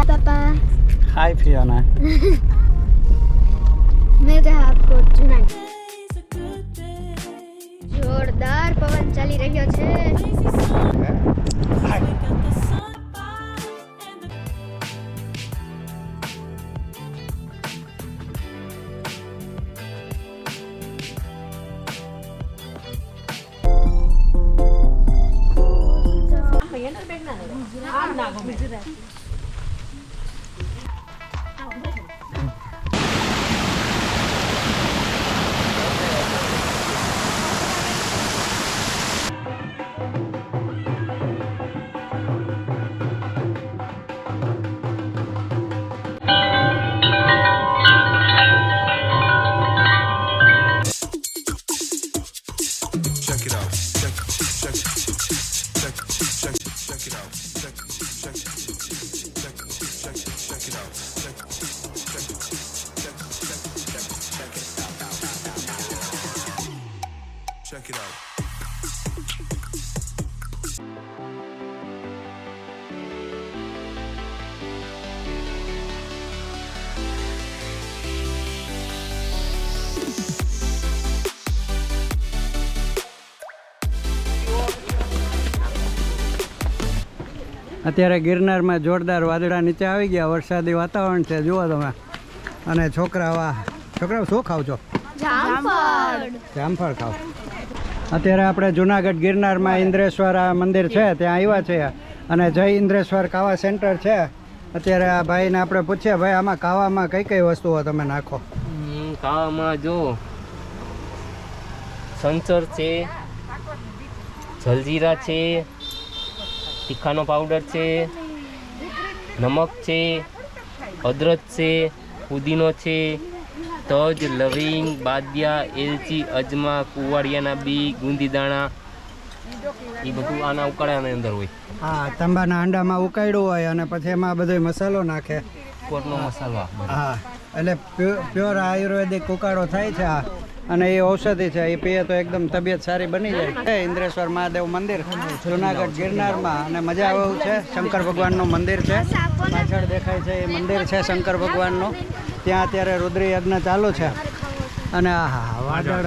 पापा। हाय फियोना। मिलते हैं आपको जूनागढ़। जोरदार पवन ચાલી રહ્યો છે। Check it out. અત્યારે ગિરનારમાં જોરદાર વાદળા નીચે આવી ગયા, વરસાદી વાતાવરણ છે, જુઓ તમે. અને છોકરાઓ શું ખાવ છો? જામફળ ખાવ. અત્યારે આપણે જુનાગઢ ગિરનારમાં ઇન્દ્રેશ્વર મંદિર છે ત્યાં આવ્યા છીએ, અને જય ઇન્દ્રેશ્વર કાવા સેન્ટર છે. અત્યારે આ ભાઈને આપણે પૂછીએ, ભાઈ આમાં કાવામાં કઈ કઈ વસ્તુઓ તમે નાખો? કાવામાં જો સંચર છે, જલજીરા છે, તીખાનો પાવડર છે, નમક છે, અદરક છે, પુદીનો છે, તજ, લવિંગ, બાદિયા, એલચી, અજમા, કુવાડિયાના બી, ગુંદી દાણા, એ બધું આના ઉકાળાની અંદર હોય. હા, તાંબાના હાંડામાં ઉકાળ્યું હોય અને પછી એમાં બધો મસાલો નાખે, કોરનો મસાલો. હા, એટલે પ્યોર આયુર્વેદિક ઉકાળો થાય છે આ, અને એ ઔષધિ છે, એ પીએ તો એકદમ તબિયત સારી બની જાય. ઇન્દ્રેશ્વર મહાદેવ મંદિર જુનાગઢ ગિરનારમાં, અને મજા આવે એવું છે. શંકર ભગવાનનું મંદિર છે, પાછળ દેખાય છે એ મંદિર છે શંકર ભગવાનનું. ત્યાં અત્યારે રુદ્રી યજ્ઞ ચાલુ છે. અને આહા વાદળ.